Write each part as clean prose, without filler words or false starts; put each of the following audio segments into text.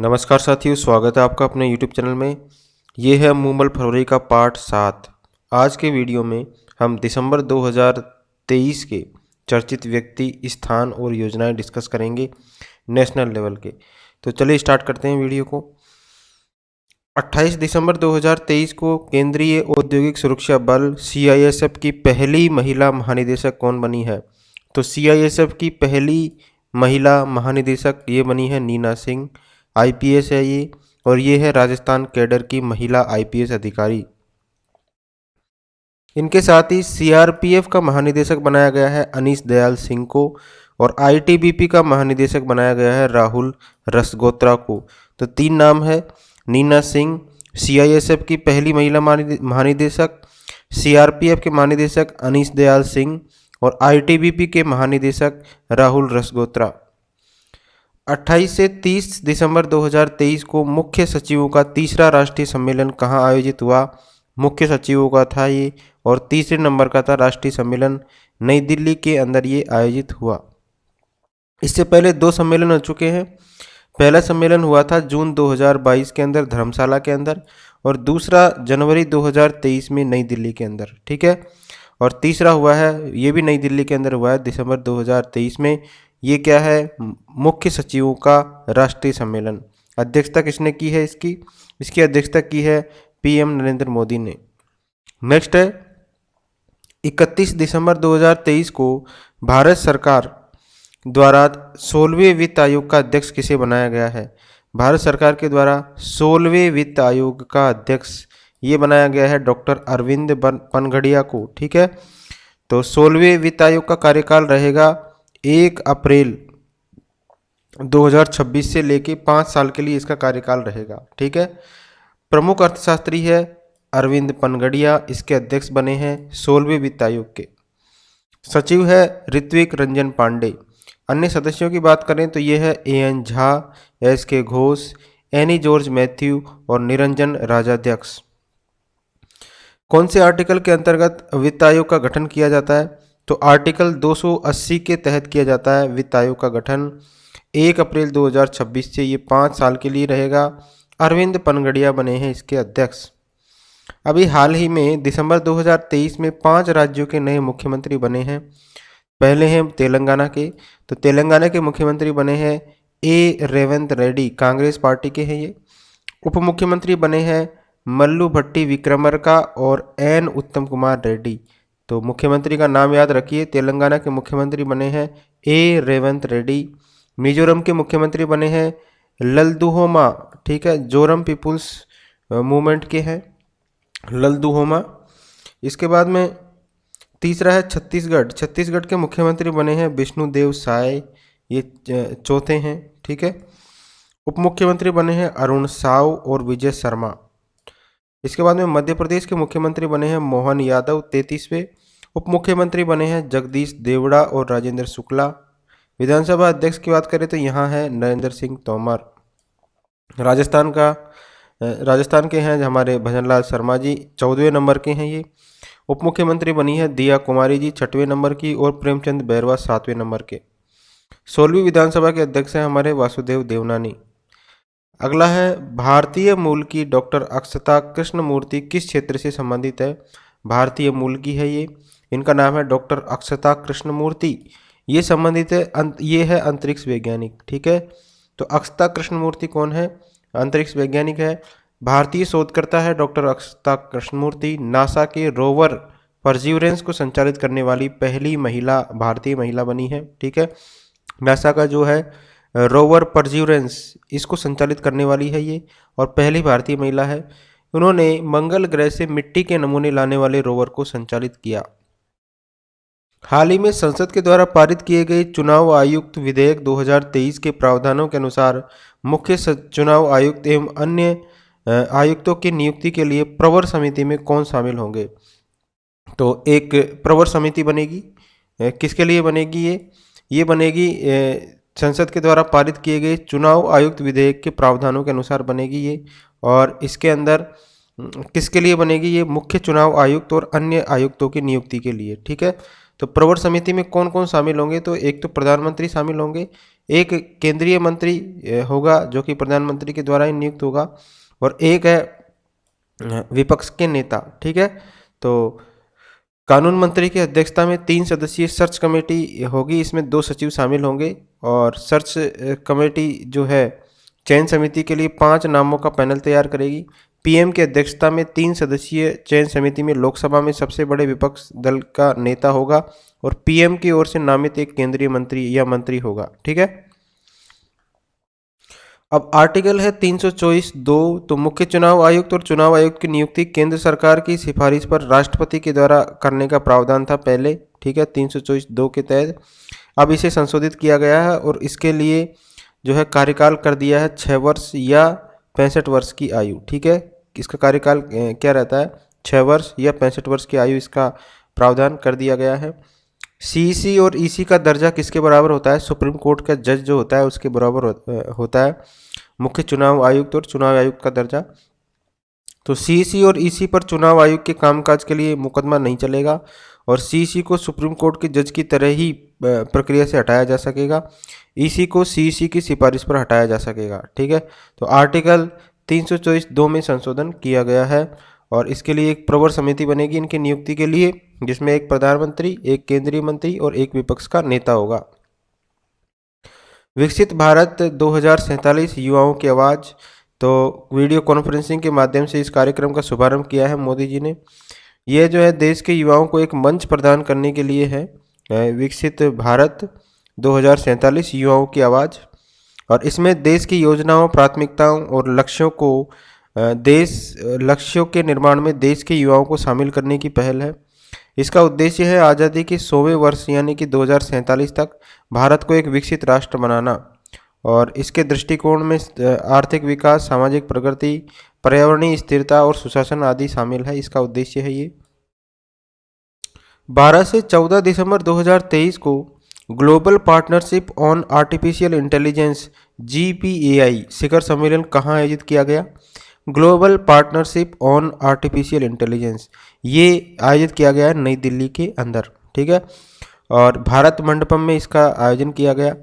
नमस्कार साथियों, स्वागत है आपका अपने YouTube चैनल में। ये है मूमल फरवरी का पार्ट 7। आज के वीडियो में हम दिसंबर 2023 के चर्चित व्यक्ति, स्थान और योजनाएं डिस्कस करेंगे नेशनल लेवल के। तो चलिए स्टार्ट करते हैं वीडियो को। 28 दिसंबर 2023 को केंद्रीय औद्योगिक सुरक्षा बल CISF की पहली महिला महानिदेशक कौन बनी है? तो CISF की पहली महिला महानिदेशक ये बनी है नीना सिंह। IPS है ये, और ये है राजस्थान कैडर की महिला IPS अधिकारी। इनके साथ ही CRPF का महानिदेशक बनाया गया है अनीस दयाल सिंह को, और ITBP का महानिदेशक बनाया गया है राहुल रसगोत्रा को। तो 3 नाम है, नीना सिंह, CISF की पहली महिला महानिदेशक, CRPF के महानिदेशक अनीस दयाल सिंह और ITBP के महानिदेशक राहुल रसगोत्रा। 28 से 30 दिसंबर 2023 को मुख्य सचिवों का तीसरा राष्ट्रीय सम्मेलन कहाँ आयोजित हुआ? मुख्य सचिवों का था ये, और तीसरे नंबर का था राष्ट्रीय सम्मेलन नई दिल्ली के अंदर ये आयोजित हुआ। इससे पहले 2 सम्मेलन हो चुके हैं। पहला सम्मेलन हुआ था जून 2022 के अंदर धर्मशाला के अंदर, और दूसरा जनवरी 2023 में नई दिल्ली के अंदर, ठीक है। और तीसरा हुआ है, ये भी नई दिल्ली के अंदर हुआ है दिसंबर 2023 में। ये क्या है? मुख्य सचिवों का राष्ट्रीय सम्मेलन। अध्यक्षता किसने की है इसकी अध्यक्षता की है PM नरेंद्र मोदी ने। नेक्स्ट है 31 दिसंबर 2023 को भारत सरकार द्वारा 16वें वित्त आयोग का अध्यक्ष किसे बनाया गया है? भारत सरकार के द्वारा 16वें वित्त आयोग का अध्यक्ष ये बनाया गया है डॉक्टर अरविंद पनगड़िया को, ठीक है। तो 16वें वित्त आयोग का कार्यकाल रहेगा 1 अप्रैल 2026 से लेके 5 साल के लिए इसका कार्यकाल रहेगा, ठीक है। प्रमुख अर्थशास्त्री है अरविंद पनगड़िया, इसके अध्यक्ष बने हैं 16वें वित्त आयोग के। सचिव है ऋत्विक रंजन पांडे। अन्य सदस्यों की बात करें तो ये है AN Jha, SK Ghosh, any George Matthew और निरंजन राजाध्यक्ष। कौन से आर्टिकल के अंतर्गत वित्त आयोग का गठन किया जाता है? तो आर्टिकल 280 के तहत किया जाता है वित्त आयोग का गठन। 1 अप्रैल 2026 से ये 5 साल के लिए रहेगा। अरविंद पनगड़िया बने हैं इसके अध्यक्ष। अभी हाल ही में दिसंबर 2023 में 5 राज्यों के नए मुख्यमंत्री बने हैं। पहले हैं तेलंगाना के, तो तेलंगाना के मुख्यमंत्री बने हैं A रेवंत रेड्डी, कांग्रेस पार्टी के हैं ये। उप मुख्यमंत्री बने हैं मल्लू भट्टी विक्रमरका और N उत्तम कुमार रेड्डी। तो मुख्यमंत्री का नाम याद रखिए। तेलंगाना के मुख्यमंत्री बने हैं A रेवंत रेड्डी। मिजोरम के मुख्यमंत्री बने हैं लल्दुहोमा, ठीक है, जोरम पीपुल्स मूवमेंट के हैं लल्दुहोमा। इसके बाद में तीसरा है छत्तीसगढ़ के मुख्यमंत्री बने हैं विष्णुदेव साय, ये चौथे हैं, ठीक है। उप मुख्यमंत्री बने हैं अरुण साव और विजय शर्मा। इसके बाद में मध्य प्रदेश के मुख्यमंत्री बने हैं मोहन यादव 33वें। उप मुख्यमंत्री बने हैं जगदीश देवड़ा और राजेंद्र शुक्ला। विधानसभा अध्यक्ष की बात करें तो यहाँ है नरेंद्र सिंह तोमर। राजस्थान के हैं हमारे भजनलाल शर्मा जी, 14वें नंबर के हैं ये। उप मुख्यमंत्री बनी है दिया कुमारी जी 6वें नंबर की, और प्रेमचंद बैरवा 7वें नंबर के। 16वीं विधानसभा के अध्यक्ष हैं हमारे वासुदेव देवनानी। अगला है भारतीय मूल की डॉक्टर अक्षता कृष्णमूर्ति किस क्षेत्र से संबंधित है? भारतीय मूल की है ये, इनका नाम है डॉक्टर अक्षता कृष्णमूर्ति। ये संबंधित है, ये है अंतरिक्ष वैज्ञानिक, ठीक है। तो अक्षता कृष्णमूर्ति कौन है? अंतरिक्ष वैज्ञानिक है। भारतीय शोधकर्ता है डॉक्टर अक्षता कृष्णमूर्ति। नासा के रोवर परसिवरेंस को संचालित करने वाली पहली भारतीय महिला बनी है, ठीक है। नासा का जो है रोवर परसिवरेंस, इसको संचालित करने वाली है ये, और पहली भारतीय महिला है। उन्होंने मंगल ग्रह से मिट्टी के नमूने लाने वाले रोवर को संचालित किया। हाल ही में संसद के द्वारा पारित किए गए चुनाव आयुक्त विधेयक 2023 के प्रावधानों के अनुसार मुख्य चुनाव आयुक्त एवं अन्य आयुक्तों की नियुक्ति के लिए प्रवर समिति में कौन शामिल होंगे? तो एक प्रवर समिति बनेगी। किसके लिए बनेगी ये बनेगी संसद के द्वारा पारित किए गए चुनाव आयुक्त विधेयक के प्रावधानों के अनुसार बनेगी ये। और इसके अंदर किसके लिए बनेगी ये? मुख्य चुनाव आयुक्त और अन्य आयुक्तों की नियुक्ति के लिए, ठीक है। तो प्रवर समिति में कौन कौन शामिल होंगे? तो एक तो प्रधानमंत्री शामिल होंगे, एक केंद्रीय मंत्री होगा जो कि प्रधानमंत्री के द्वारा ही नियुक्त होगा, और एक है विपक्ष के नेता। ठीक है, तो कानून मंत्री की अध्यक्षता में 3 सदस्यीय सर्च कमेटी होगी, इसमें 2 सचिव शामिल होंगे, और सर्च कमेटी जो है चयन समिति के लिए 5 नामों का पैनल तैयार करेगी। पीएम की अध्यक्षता में 3 सदस्यीय चयन समिति में लोकसभा में सबसे बड़े विपक्ष दल का नेता होगा, और पीएम की ओर से नामित एक केंद्रीय मंत्री या मंत्री होगा। ठीक है, अब आर्टिकल है 324(2), तो मुख्य चुनाव आयुक्त और चुनाव आयुक्त की नियुक्ति केंद्र सरकार की सिफारिश पर राष्ट्रपति के द्वारा करने का प्रावधान था पहले। ठीक है, 324(2) के तहत अब इसे संशोधित किया गया है, और इसके लिए जो है कार्यकाल कर दिया है 6 वर्ष या 65 वर्ष की आयु। ठीक है, इसका कार्यकाल क्या रहता है, 6 वर्ष या 65 वर्ष की आयु, इसका प्रावधान कर दिया गया है। सीईसी और ईसी का दर्जा किसके बराबर होता है, सुप्रीम कोर्ट का जज जो होता है उसके बराबर होता है मुख्य चुनाव आयुक्त और चुनाव आयुक्त का दर्जा। तो सीईसी और ईसी पर चुनाव आयोग के कामकाज के लिए मुकदमा नहीं चलेगा, और सीईसी को सुप्रीम कोर्ट के जज की तरह ही प्रक्रिया से हटाया जा सकेगा, ईसी को सीईसी की सिफारिश पर हटाया जा सकेगा। ठीक है, तो आर्टिकल 324(2) में संशोधन किया गया है, और इसके लिए एक प्रवर समिति बनेगी इनकी नियुक्ति के लिए, जिसमें एक प्रधानमंत्री, एक केंद्रीय मंत्री और एक विपक्ष का नेता होगा। विकसित भारत 2047 युवाओं की आवाज़, तो वीडियो कॉन्फ्रेंसिंग के माध्यम से इस कार्यक्रम का शुभारंभ किया है मोदी जी ने। यह जो है देश के युवाओं को एक मंच प्रदान करने के लिए है, विकसित भारत 2047 युवाओं की आवाज़, और इसमें देश की योजनाओं, प्राथमिकताओं और लक्ष्यों को लक्ष्यों के निर्माण में देश के युवाओं को शामिल करने की पहल है। इसका उद्देश्य है आज़ादी के 100वें वर्ष यानी कि 2047 तक भारत को एक विकसित राष्ट्र बनाना, और इसके दृष्टिकोण में आर्थिक विकास, सामाजिक प्रगति, पर्यावरणीय स्थिरता और सुशासन आदि शामिल है। इसका उद्देश्य है ये। 12 से 14 दिसंबर 2023 को global partnership on artificial intelligence GPAI शिखर सम्मेलन कहाँ आयोजित किया गया, global partnership on artificial intelligence, ये आयोजित किया गया है नई दिल्ली के अंदर। ठीक है, और भारत मंडपम में इसका आयोजन किया गया।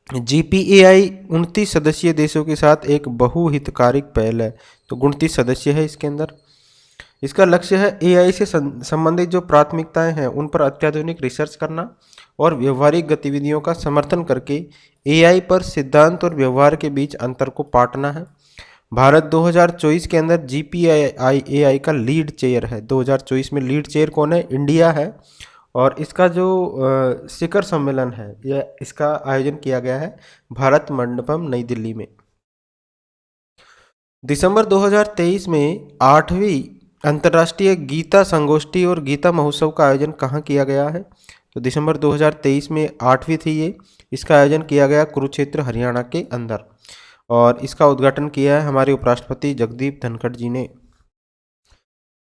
GPAI 29 सदस्यीय देशों के साथ एक बहुहितकारिक पहल है, तो 29 सदस्य है इसके अंदर। इसका लक्ष्य है AI से संबंधित जो प्राथमिकताएं हैं उन पर अत्याधुनिक रिसर्च करना, और व्यवहारिक गतिविधियों का समर्थन करके AI पर सिद्धांत और व्यवहार के बीच अंतर को पाटना है। भारत 2024 के अंदर GPAI का लीड चेयर है। 2024 में लीड चेयर कौन है, इंडिया है, और इसका जो शिखर सम्मेलन है यह इसका आयोजन किया गया है भारत मंडपम नई दिल्ली में। दिसंबर 2023 में 8वीं अंतर्राष्ट्रीय गीता संगोष्ठी और गीता महोत्सव का आयोजन कहाँ किया गया है, तो दिसंबर 2023 में 8वीं थी ये, इसका आयोजन किया गया कुरुक्षेत्र हरियाणा के अंदर, और इसका उद्घाटन किया है हमारे उपराष्ट्रपति जगदीप धनखड़ जी ने।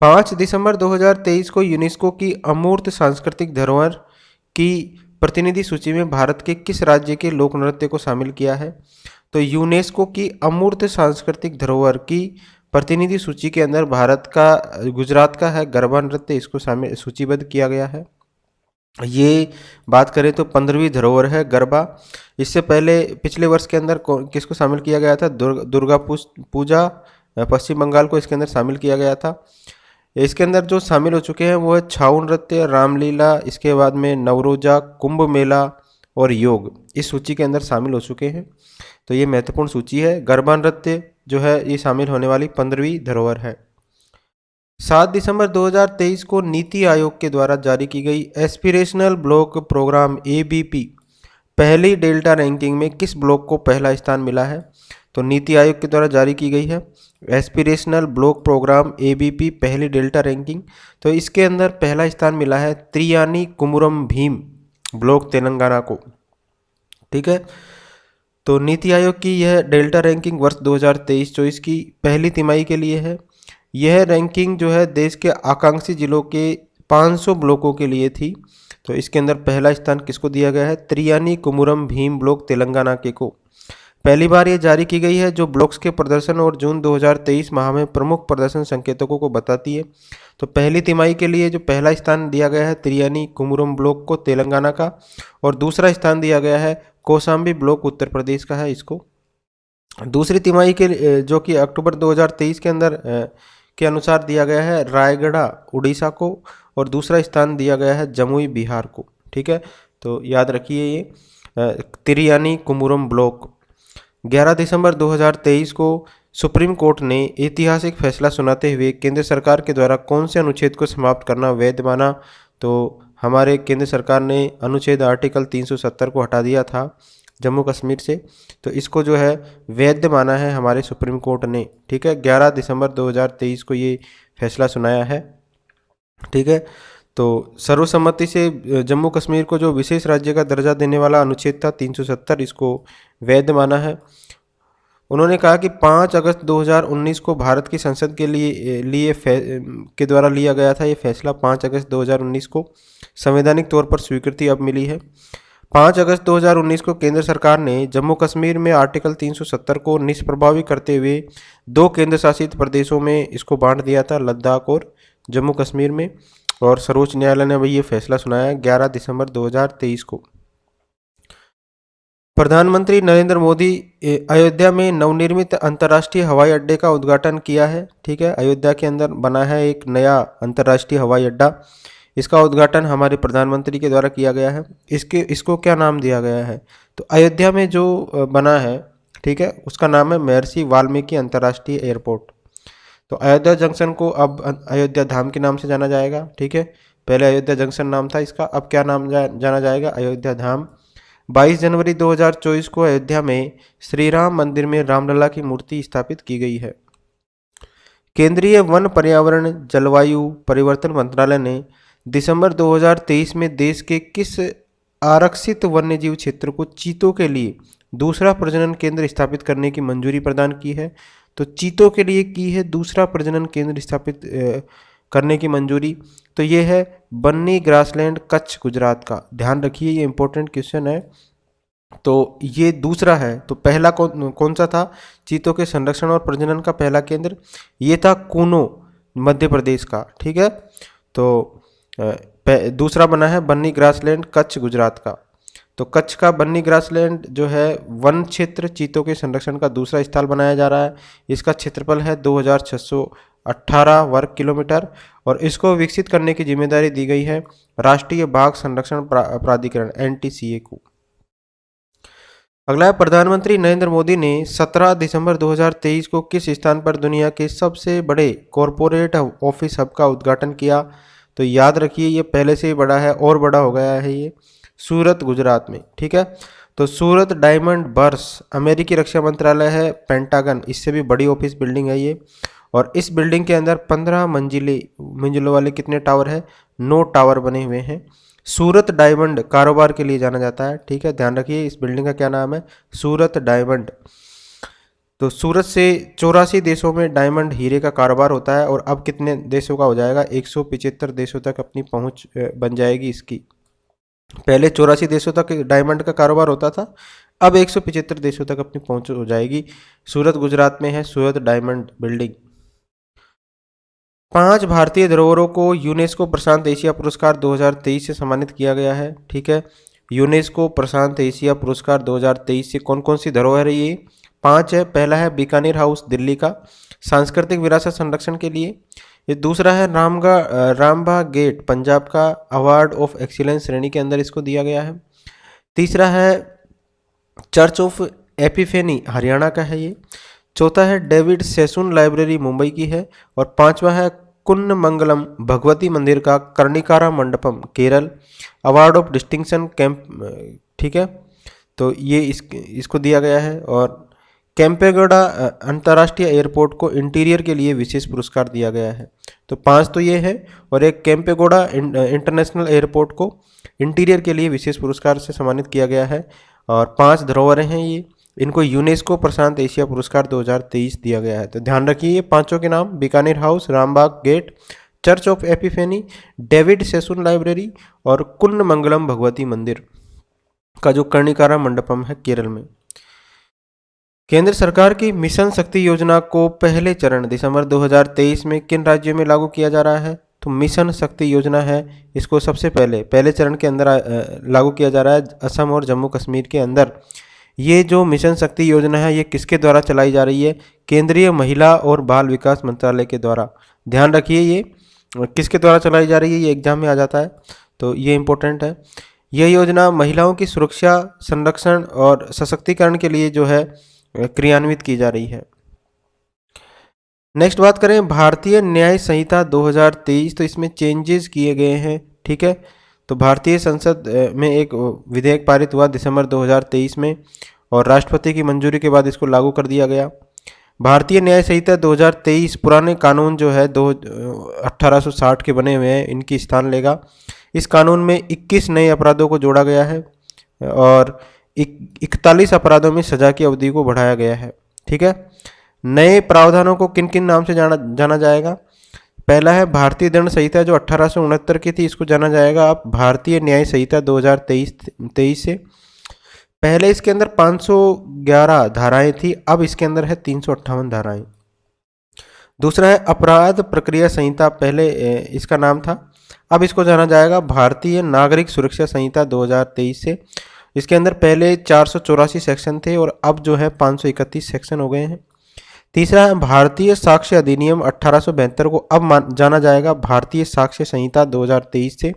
5 दिसंबर 2023 को यूनेस्को की अमूर्त सांस्कृतिक धरोहर की प्रतिनिधि सूची में भारत के किस राज्य के लोक नृत्य को शामिल किया है, तो यूनेस्को की अमूर्त सांस्कृतिक धरोहर की प्रतिनिधि सूची के अंदर भारत का, गुजरात का है गरबा नृत्य, इसको शामिल सूचीबद्ध किया गया है। ये बात करें तो 15वीं धरोहर है गरबा। इससे पहले पिछले वर्ष के अंदर किसको शामिल किया गया था, दुर्गा पूजा पश्चिम बंगाल को इसके अंदर शामिल किया गया था। इसके अंदर जो शामिल हो चुके हैं वो है छाऊ नृत्य, रामलीला, इसके बाद में नवरोजा, कुंभ मेला और योग, इस सूची के अंदर शामिल हो चुके हैं। तो ये महत्वपूर्ण सूची है। गरबा नृत्य जो है ये शामिल होने वाली 15वीं धरोहर है। 7 दिसंबर 2023 को नीति आयोग के द्वारा जारी की गई एस्पिरेशनल ब्लॉक प्रोग्राम ABP पहली डेल्टा रैंकिंग में किस ब्लॉक को पहला स्थान मिला है, तो नीति आयोग के द्वारा जारी की गई है एस्पिरेशनल ब्लॉक प्रोग्राम ABP पहली डेल्टा रैंकिंग। तो इसके अंदर पहला स्थान मिला है त्रियानी कुमुरम भीम ब्लॉक तेलंगाना को। ठीक है, तो नीति आयोग की यह डेल्टा रैंकिंग वर्ष 2023-24 की पहली तिमाही के लिए है। यह रैंकिंग जो है देश के आकांक्षी जिलों के 500 ब्लॉकों के लिए थी। तो इसके अंदर पहला स्थान किसको दिया गया है, त्रियानी कुमुरम भीम ब्लॉक तेलंगाना के को। पहली बार ये जारी की गई है जो ब्लॉक्स के प्रदर्शन और जून 2023 माह में प्रमुख प्रदर्शन संकेतकों को बताती है। तो पहली तिमाही के लिए जो पहला स्थान दिया गया है त्रियानी कुमुरम ब्लॉक को तेलंगाना का, और दूसरा स्थान दिया गया है कौशाम्बी ब्लॉक उत्तर प्रदेश का है इसको। दूसरी तिमाही के जो कि अक्टूबर 2023 के अंदर के अनुसार दिया गया है रायगढ़ उड़ीसा को, और दूसरा स्थान दिया गया है जमुई बिहार को। ठीक है, तो याद रखिए ये तिरियानी कुमुरम ब्लॉक। 11 दिसंबर 2023 को सुप्रीम कोर्ट ने ऐतिहासिक फैसला सुनाते हुए केंद्र सरकार के द्वारा कौन से अनुच्छेद को समाप्त करना वैध माना? तो हमारे केंद्र सरकार ने अनुच्छेद आर्टिकल 370 को हटा दिया था जम्मू कश्मीर से, तो इसको जो है वैध माना है हमारे सुप्रीम कोर्ट ने। ठीक है, 11 दिसंबर 2023 को ये फैसला सुनाया है। ठीक है, तो सर्वसम्मति से जम्मू कश्मीर को जो विशेष राज्य का दर्जा देने वाला अनुच्छेद था 370, इसको वैध माना है। उन्होंने कहा कि 5 अगस्त 2019 को भारत की संसद के लिए के द्वारा लिया गया था ये फैसला। 5 अगस्त 2019 को संवैधानिक तौर पर स्वीकृति अब मिली है। 5 अगस्त 2019 को केंद्र सरकार ने जम्मू कश्मीर में आर्टिकल 370 को निष्प्रभावी करते हुए 2 केंद्र शासित प्रदेशों में इसको बांट दिया था, लद्दाख और जम्मू कश्मीर में, और सर्वोच्च न्यायालय ने वही ये फैसला सुनाया 11 दिसंबर 2023 को। प्रधानमंत्री नरेंद्र मोदी अयोध्या में नवनिर्मित अंतर्राष्ट्रीय हवाई अड्डे का उद्घाटन किया है। ठीक है, अयोध्या के अंदर बना है एक नया अंतर्राष्ट्रीय हवाई अड्डा, इसका उद्घाटन हमारे प्रधानमंत्री के द्वारा किया गया है। इसको क्या नाम दिया गया है? तो अयोध्या में जो बना है, ठीक है, उसका नाम है महर्षि वाल्मीकि अंतर्राष्ट्रीय एयरपोर्ट। तो अयोध्या जंक्शन को अब अयोध्या धाम के नाम से जाना जाएगा। ठीक है, पहले अयोध्या जंक्शन नाम था इसका, अब क्या नाम जाना जाएगा? अयोध्या धाम। 22 जनवरी 2024 को अयोध्या में श्री राम मंदिर में रामलला की मूर्ति स्थापित की गई है। केंद्रीय वन पर्यावरण जलवायु परिवर्तन मंत्रालय ने दिसंबर 2023 में देश के किस आरक्षित वन्यजीव क्षेत्र को चीतों के लिए दूसरा प्रजनन केंद्र स्थापित करने की मंजूरी प्रदान की है? तो चीतों के लिए की है दूसरा प्रजनन केंद्र स्थापित करने की मंजूरी, तो ये है बन्नी ग्रासलैंड कच्छ गुजरात का। ध्यान रखिए, ये इंपॉर्टेंट क्वेश्चन है। तो ये दूसरा है, तो पहला कौन सा था? चीतों के संरक्षण और प्रजनन का पहला केंद्र ये था कूनो मध्य प्रदेश का। ठीक है, तो दूसरा बना है बन्नी ग्रासलैंड कच्छ गुजरात का। तो कच्छ का बन्नी ग्रासलैंड जो है वन क्षेत्र चीतों के संरक्षण का दूसरा स्थल बनाया जा रहा है। इसका क्षेत्रफल है 2618 वर्ग किलोमीटर, और इसको विकसित करने की जिम्मेदारी दी गई है राष्ट्रीय बाघ संरक्षण प्राधिकरण NTCA को। अगला है, प्रधानमंत्री नरेंद्र मोदी ने 17 दिसंबर 2023 को किस स्थान पर दुनिया के सबसे बड़े कॉरपोरेट ऑफिस हब का उद्घाटन किया? तो याद रखिए, ये पहले से ही बड़ा है और बड़ा हो गया है ये सूरत गुजरात में। ठीक है, तो सूरत डायमंड बर्स अमेरिकी रक्षा मंत्रालय है पेंटागन, इससे भी बड़ी ऑफिस बिल्डिंग है ये, और इस बिल्डिंग के अंदर 15 मंजिलों वाले कितने टावर है? 9 टावर बने हुए हैं। सूरत डायमंड कारोबार के लिए जाना जाता है। ठीक है, ध्यान रखिए, इस बिल्डिंग का क्या नाम है? सूरत डायमंड। तो सूरत से 84 देशों में डायमंड हीरे का कारोबार होता है, और अब कितने देशों का हो जाएगा? 175 देशों तक अपनी पहुंच बन जाएगी इसकी। पहले 84 देशों तक डायमंड का कारोबार होता था, अब 175 देशों तक अपनी पहुंच हो जाएगी। सूरत गुजरात में है सूरत डायमंड बिल्डिंग। 5 भारतीय धरोहरों को यूनेस्को प्रशांत एशिया पुरस्कार 2023 से सम्मानित किया गया है। ठीक है, यूनेस्को प्रशांत एशिया पुरस्कार 2023 से कौन कौन सी धरोहर है? ये 5 है। पहला है बीकानेर हाउस दिल्ली का, सांस्कृतिक विरासत संरक्षण के लिए। ये दूसरा है रामबाग गेट पंजाब का, अवार्ड ऑफ एक्सीलेंस श्रेणी के अंदर इसको दिया गया है। तीसरा है चर्च ऑफ एपिफेनी हरियाणा का है ये। चौथा है डेविड सेसुन लाइब्रेरी मुंबई की है, और 5वां है कुन्नमंगलम भगवती मंदिर का Karnikara Mandapam Kerala, award of distinction camp. ठीक है, तो ये इसको दिया गया है। और कैंपेगौड़ा अंतर्राष्ट्रीय एयरपोर्ट को इंटीरियर के लिए विशेष पुरस्कार दिया गया है। तो 5 तो ये है, और एक कैंपेगौड़ा इंटरनेशनल एयरपोर्ट को इंटीरियर के लिए विशेष पुरस्कार से सम्मानित किया गया है। और 5 धरोहरें हैं ये, इनको यूनेस्को प्रशांत एशिया पुरस्कार 2023 दिया गया है। तो ध्यान रखिए, ये 5 के नाम Bikaner house, Rambagh gate, church of Epiphany, David Sassoon library और कुन्नमंगलम भगवती मंदिर का जो कर्णिकारा मंडपम है केरल में। केंद्र सरकार की मिशन शक्ति योजना को पहले चरण दिसंबर 2023 में किन राज्यों में लागू किया जा रहा है? तो मिशन शक्ति योजना है, इसको सबसे पहले चरण के अंदर लागू किया जा रहा है असम और जम्मू कश्मीर के अंदर। ये जो मिशन शक्ति योजना है ये किसके द्वारा चलाई जा रही है? केंद्रीय महिला और बाल विकास मंत्रालय के द्वारा। ध्यान रखिए ये किसके द्वारा चलाई जा रही है, ये एग्जाम में आ जाता है, तो ये इम्पोर्टेंट है। यह योजना महिलाओं की सुरक्षा, संरक्षण और सशक्तिकरण के लिए जो है क्रियान्वित की जा रही है। नेक्स्ट बात करें भारतीय न्याय संहिता 2023, तो इसमें चेंजेस किए गए हैं, ठीक है। तो भारतीय संसद में एक विधेयक पारित हुआ दिसंबर 2023 में और राष्ट्रपति की मंजूरी के बाद इसको लागू कर दिया गया। भारतीय न्याय संहिता 2023 पुराने कानून जो है 1860 के बने हुए हैं, इनकी स्थान लेगा। इस कानून में 21 नए अपराधों को जोड़ा गया है और 41 अपराधों में सजा की अवधि को बढ़ाया गया है, ठीक है। नए प्रावधानों को किन किन नाम से जाना जाएगा? पहला है भारतीय दंड संहिता जो 1869 की थी, इसको जाना जाएगा अब भारतीय न्याय संहिता 2023 से। पहले इसके अंदर 511 धाराएं थी, अब इसके अंदर है 358 धाराएं। दूसरा है अपराध प्रक्रिया संहिता, पहले इसका नाम था, अब इसको जाना जाएगा भारतीय नागरिक सुरक्षा संहिता 2023 से। इसके अंदर पहले 484 सेक्शन थे और अब जो है 531 सेक्शन हो गए हैं। तीसरा है भारतीय साक्ष्य अधिनियम 1872 को अब जाना जाएगा भारतीय साक्ष्य संहिता 2023 से।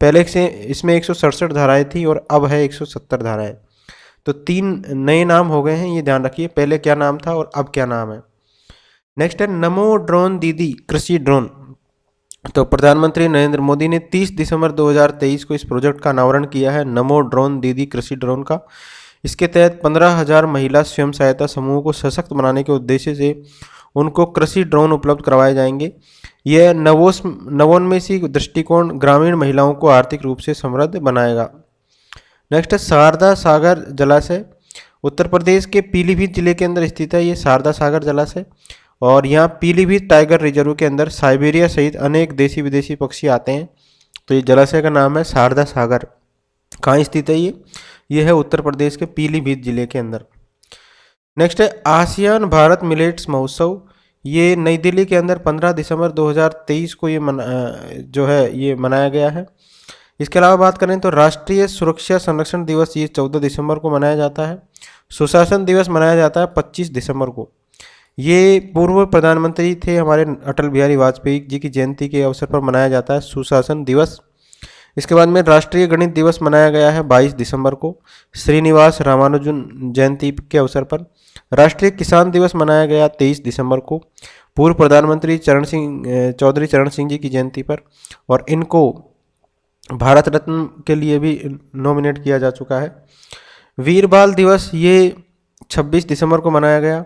पहले से इसमें 167 धाराएं थी और अब है 170 धाराएं। तो 3 नए नाम हो गए हैं, ये ध्यान रखिए, पहले क्या नाम था और अब क्या नाम है। नेक्स्ट है नमो ड्रोन दीदी कृषि ड्रोन। तो प्रधानमंत्री नरेंद्र मोदी ने 30 दिसंबर 2023 को इस प्रोजेक्ट का अनावरण किया है, नमो ड्रोन दीदी कृषि ड्रोन का। इसके तहत 15,000 महिला स्वयं सहायता समूहों को सशक्त बनाने के उद्देश्य से उनको कृषि ड्रोन उपलब्ध करवाए जाएंगे। यह नवोन्मेषी दृष्टिकोण ग्रामीण महिलाओं को आर्थिक रूप से समृद्ध बनाएगा। नेक्स्ट है शारदा सागर जलाशय। उत्तर प्रदेश के पीलीभीत जिले के अंदर स्थित है ये शारदा सागर जलाशय और यहाँ पीलीभीत टाइगर रिजर्व के अंदर साइबेरिया सहित अनेक देशी विदेशी पक्षी आते हैं। तो ये जलाशय का नाम है शारदा सागर। कहाँ स्थित है ये है उत्तर प्रदेश के पीलीभीत जिले के अंदर। नेक्स्ट है आसियान भारत मिलेट्स महोत्सव। ये नई दिल्ली के अंदर 15 दिसंबर 2023 को ये मनाया गया है। इसके अलावा बात करें तो राष्ट्रीय सुरक्षा संरक्षण दिवस ये 14 दिसंबर को मनाया जाता है। सुशासन दिवस मनाया जाता है 25 दिसंबर को। ये पूर्व प्रधानमंत्री थे हमारे अटल बिहारी वाजपेयी जी की जयंती के अवसर पर मनाया जाता है सुशासन दिवस। इसके बाद में राष्ट्रीय गणित दिवस मनाया गया है 22 दिसंबर को श्रीनिवास रामानुजन जयंती के अवसर पर। राष्ट्रीय किसान दिवस मनाया गया 23 दिसंबर को पूर्व प्रधानमंत्री चौधरी चरण सिंह जी की जयंती पर और इनको भारत रत्न के लिए भी नॉमिनेट किया जा चुका है। वीर बाल दिवस ये 26 दिसंबर को मनाया गया।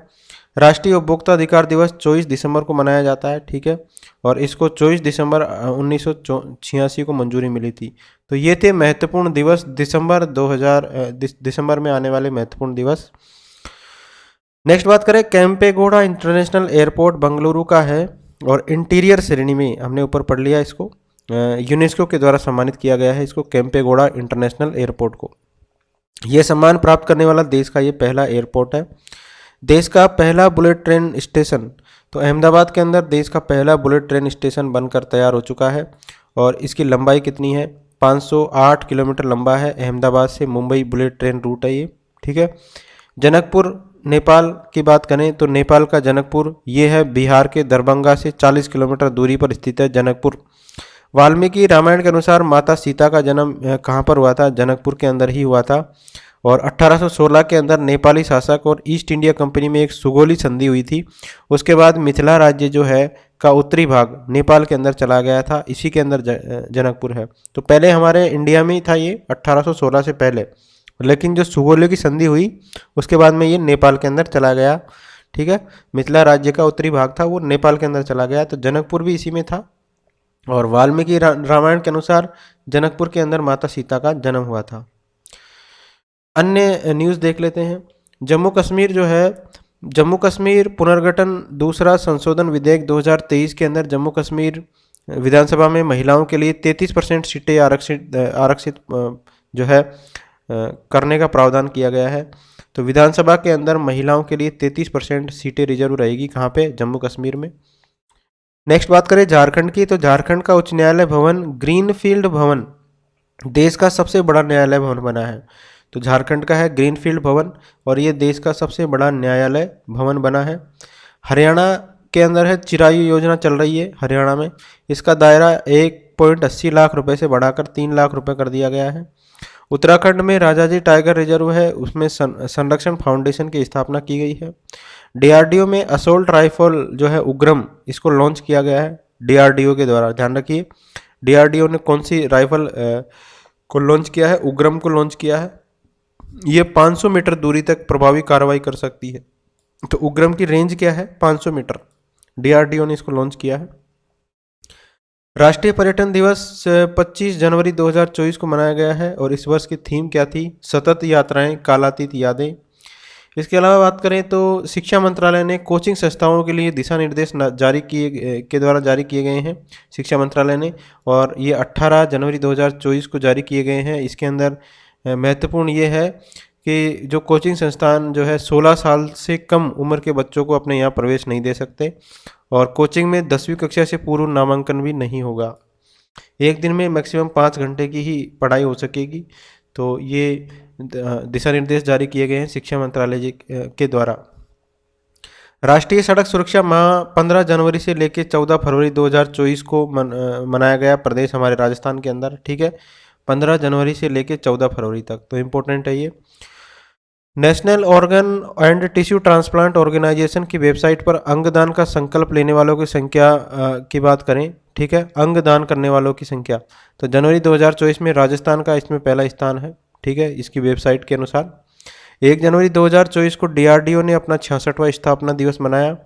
राष्ट्रीय उपभोक्ता अधिकार दिवस 24 दिसंबर को मनाया जाता है, ठीक है, और इसको 24 दिसंबर 1986 को मंजूरी मिली थी। तो ये थे महत्वपूर्ण दिवस दिसंबर में आने वाले महत्वपूर्ण दिवस। नेक्स्ट बात करें केम्पेगौड़ा इंटरनेशनल एयरपोर्ट बेंगलुरु का है और इंटीरियर श्रेणी में हमने ऊपर पढ़ लिया, इसको यूनेस्को के द्वारा सम्मानित किया गया है इसको केम्पेगौड़ा इंटरनेशनल एयरपोर्ट को। यह सम्मान प्राप्त करने वाला देश का ये पहला एयरपोर्ट है। देश का पहला बुलेट ट्रेन स्टेशन, तो अहमदाबाद के अंदर देश का पहला बुलेट ट्रेन स्टेशन बनकर तैयार हो चुका है और इसकी लंबाई कितनी है? 508 किलोमीटर लंबा है। अहमदाबाद से मुंबई बुलेट ट्रेन रूट है ये, ठीक है। जनकपुर नेपाल की बात करें तो नेपाल का जनकपुर ये है बिहार के दरभंगा से 40 किलोमीटर दूरी पर स्थित है जनकपुर। वाल्मीकि रामायण के अनुसार माता सीता का जन्म कहाँ पर हुआ था? जनकपुर के अंदर ही हुआ था और 1816 के अंदर नेपाली शासक और ईस्ट इंडिया कंपनी में एक सुगोली संधि हुई थी। उसके बाद मिथिला राज्य जो है का उत्तरी भाग नेपाल के अंदर चला गया था, इसी के अंदर जनकपुर है। तो पहले हमारे इंडिया में ही था ये 1816 से पहले, लेकिन जो सुगोली की संधि हुई उसके बाद में ये नेपाल के अंदर चला गया, ठीक है। मिथिला राज्य का उत्तरी भाग था वो नेपाल के अंदर चला गया, तो जनकपुर भी इसी में था। और वाल्मीकि रामायण के अनुसार जनकपुर के अंदर माता सीता का जन्म हुआ था। अन्य न्यूज़ देख लेते हैं। जम्मू कश्मीर जो है, जम्मू कश्मीर पुनर्गठन दूसरा संशोधन विधेयक 2023 के अंदर जम्मू कश्मीर विधानसभा में महिलाओं के लिए 33% सीटें आरक्षित जो है करने का प्रावधान किया गया है। तो विधानसभा के अंदर महिलाओं के लिए 33% सीटें रिजर्व रहेगी। कहाँ पे? जम्मू कश्मीर में। नेक्स्ट बात करें झारखंड की, तो झारखंड का उच्च न्यायालय भवन ग्रीनफील्ड भवन देश का सबसे बड़ा न्यायालय भवन बना है। तो झारखंड का है ग्रीनफील्ड भवन और ये देश का सबसे बड़ा न्यायालय भवन बना है। हरियाणा के अंदर है चिरायु योजना चल रही है हरियाणा में, इसका दायरा 1.80 लाख रुपए से बढ़ाकर 3 लाख रुपए कर दिया गया है। उत्तराखंड में राजाजी टाइगर रिजर्व है, उसमें संरक्षण फाउंडेशन की स्थापना की गई है। डीआरडीओ में असोल्ट राइफल जो है उग्रम, इसको लॉन्च किया गया है डीआरडीओ के द्वारा। ध्यान रखिए डीआरडीओ ने कौन सी राइफल को लॉन्च किया है, उग्रम को लॉन्च किया है। ये 500 मीटर दूरी तक प्रभावी कार्रवाई कर सकती है। तो उग्रम की रेंज क्या है, 500 मीटर। डीआरडीओ ने इसको लॉन्च किया है। राष्ट्रीय पर्यटन दिवस 25 जनवरी 2024 को मनाया गया है और इस वर्ष की थीम क्या थी, सतत यात्राएं कालातीत यादें। इसके अलावा बात करें तो शिक्षा मंत्रालय ने कोचिंग संस्थाओं के लिए दिशा निर्देश जारी किए गए हैं शिक्षा मंत्रालय ने, और ये 18 जनवरी 2024 को जारी किए गए हैं। इसके अंदर महत्वपूर्ण ये है कि जो कोचिंग संस्थान जो है 16 साल से कम उम्र के बच्चों को अपने यहाँ प्रवेश नहीं दे सकते, और कोचिंग में 10वीं कक्षा से पूर्व नामांकन भी नहीं होगा। एक दिन में मैक्सिमम 5 घंटे की ही पढ़ाई हो सकेगी। तो ये दिशा निर्देश जारी किए गए हैं शिक्षा मंत्रालय जी के द्वारा। राष्ट्रीय सड़क सुरक्षा माह 15 जनवरी से लेकर 14 फरवरी 2024 को मनाया गया प्रदेश हमारे राजस्थान के अंदर। ठीक है, 15 जनवरी से लेकर 14 फरवरी तक, तो इम्पोर्टेंट है ये। National organ and tissue transplant organisation की वेबसाइट पर अंगदान का संकल्प लेने वालों की संख्या की बात करें, ठीक है, अंगदान करने वालों की संख्या, तो जनवरी 2024 में राजस्थान का इसमें पहला स्थान है। ठीक है, इसकी वेबसाइट के अनुसार 1 जनवरी 2024 को डीआरडीओ ने अपना 66वां स्थापना दिवस मनाया।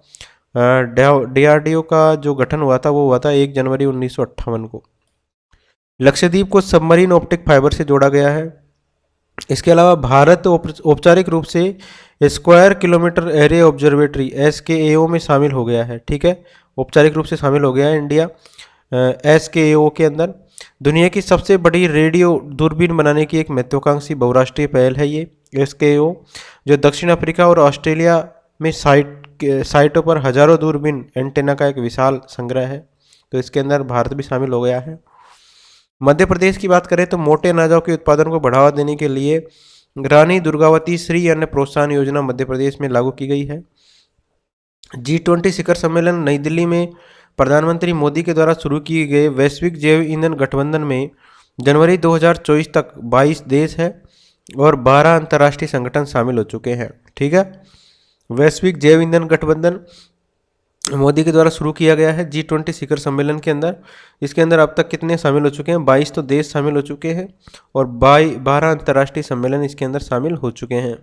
डीआरडीओ का जो गठन हुआ था वो हुआ था 1 जनवरी 1958 को। लक्षद्वीप को सबमरीन ऑप्टिक फाइबर से जोड़ा गया है। इसके अलावा भारत औपचारिक रूप से square kilometre array observatory SKAO में शामिल हो गया है। ठीक है, औपचारिक रूप से शामिल हो गया है इंडिया SKAO के अंदर। दुनिया की सबसे बड़ी रेडियो दूरबीन बनाने की एक महत्वाकांक्षी बहुराष्ट्रीय पहल है ये SKAO, जो दक्षिण अफ्रीका और ऑस्ट्रेलिया में साइटों पर हजारों दूरबीन एंटेना का एक विशाल संग्रह है। तो इसके अंदर भारत भी शामिल हो गया है। मध्य प्रदेश की बात करें तो मोटे अनाजों के उत्पादन को बढ़ावा देने के लिए रानी दुर्गावती श्री अन्न प्रोत्साहन योजना मध्य प्रदेश में लागू की गई है। G20 शिखर सम्मेलन नई दिल्ली में प्रधानमंत्री मोदी के द्वारा शुरू किए गए वैश्विक जैव ईंधन गठबंधन में जनवरी 2024 तक 22 देश हैं और 12 अंतर्राष्ट्रीय संगठन शामिल हो चुके हैं। ठीक है, वैश्विक जैव ईंधन गठबंधन मोदी के द्वारा शुरू किया गया है G20 शिखर सम्मेलन के अंदर। इसके अंदर अब तक कितने शामिल हो चुके हैं, 22 तो देश शामिल हो चुके हैं और 12 अंतर्राष्ट्रीय सम्मेलन इसके अंदर शामिल हो चुके हैं।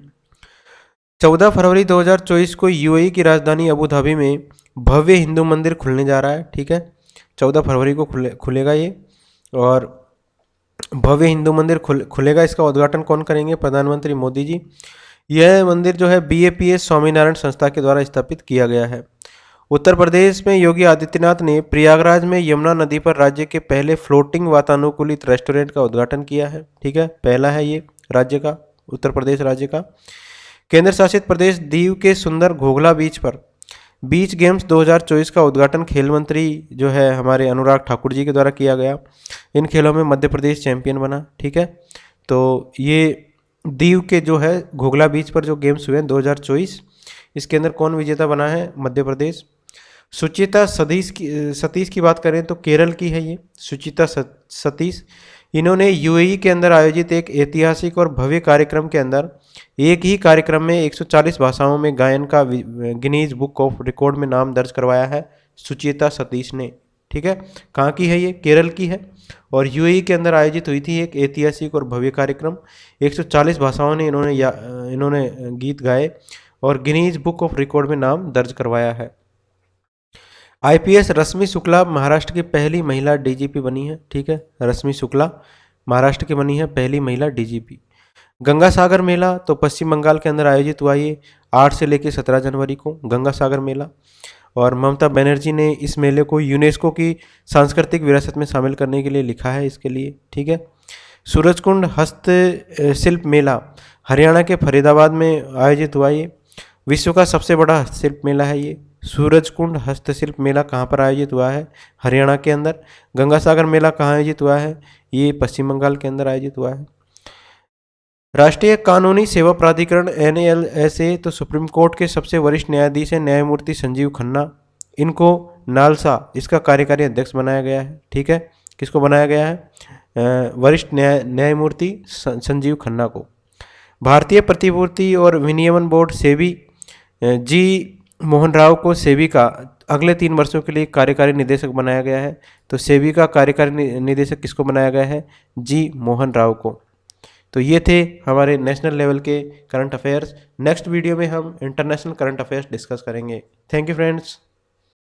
14 फरवरी 2024 को UAE की राजधानी अबू धाबी में भव्य हिंदू मंदिर खुलने जा रहा है। ठीक है, 14 फरवरी को खुलेगा ये, और भव्य हिंदू मंदिर खुलेगा। इसका उद्घाटन कौन करेंगे, प्रधानमंत्री मोदी जी। यह मंदिर जो है BAPS स्वामीनारायण संस्था के द्वारा स्थापित किया गया है। उत्तर प्रदेश में योगी आदित्यनाथ ने प्रयागराज में यमुना नदी पर राज्य के पहले फ्लोटिंग वातानुकूलित रेस्टोरेंट का उद्घाटन किया है। ठीक है, पहला है ये राज्य का, उत्तर प्रदेश राज्य का। केंद्र शासित प्रदेश दीव के सुंदर घोघला बीच पर बीच गेम्स 2024 का उद्घाटन खेल मंत्री जो है हमारे अनुराग ठाकुर जी के द्वारा किया गया। इन खेलों में मध्य प्रदेश चैंपियन बना। ठीक है, तो ये दीव के जो है घोघला बीच पर जो गेम्स हुए हैं 2024, इसके अंदर कौन विजेता बना है, मध्य प्रदेश। सुचिता सतीश की बात करें तो केरल की है ये सुचिता सतीश। इन्होंने UAE के अंदर आयोजित एक ऐतिहासिक और भव्य कार्यक्रम के अंदर एक ही कार्यक्रम में 140 भाषाओं में गायन का गिनीज बुक ऑफ रिकॉर्ड में नाम दर्ज करवाया है सुचिता सतीश ने। ठीक है, कहाँ की है ये, केरल की है, और UAE के अंदर आयोजित हुई थी एक ऐतिहासिक और भव्य कार्यक्रम। 140 भाषाओं ने इन्होंने गीत गाए और गिनीज बुक ऑफ रिकॉर्ड में नाम दर्ज करवाया है। IPS रश्मि शुक्ला महाराष्ट्र की पहली महिला DGP बनी है। ठीक है, रश्मि शुक्ला महाराष्ट्र की बनी है पहली महिला DGP। गंगा सागर मेला तो पश्चिम बंगाल के अंदर आयोजित हुआ ये 8 से लेकर 17 जनवरी को गंगा सागर मेला, और ममता बनर्जी ने इस मेले को यूनेस्को की सांस्कृतिक विरासत में शामिल करने के लिए लिखा है इसके लिए। ठीक है, सूरजकुंड हस्तशिल्प मेला हरियाणा के फरीदाबाद में आयोजित हुआ ये विश्व का सबसे बड़ा हस्तशिल्प मेला है ये। सूरजकुंड हस्तशिल्प मेला कहाँ पर आयोजित हुआ है? हरियाणा के अंदर। गंगासागर मेला कहाँ आयोजित हुआ है? ये पश्चिम बंगाल के अंदर आयोजित हुआ है। राष्ट्रीय कानूनी सेवा प्राधिकरण NLSA, तो सुप्रीम कोर्ट के सबसे वरिष्ठ न्यायाधीश हैं न्यायमूर्ति संजीव खन्ना। इनको नालसा इसका कार्यकारी अध्यक्ष बनाया गया है। ठीक है, किसको बनाया गया है? वरिष्ठ न्यायमूर्ति संजीव खन्ना को। भारतीय प्रतिभूति और विनियमन बोर्ड सेबी, जी मोहन राव को सेबी का अगले 3 वर्षों के लिए कार्यकारी निदेशक बनाया गया है। तो सेबी का कार्यकारी निदेशक किसको बनाया गया है? जी मोहन राव को। तो ये थे हमारे नेशनल लेवल के करंट अफेयर्स। नेक्स्ट वीडियो में हम इंटरनेशनल करंट अफेयर्स डिस्कस करेंगे। Thank you friends.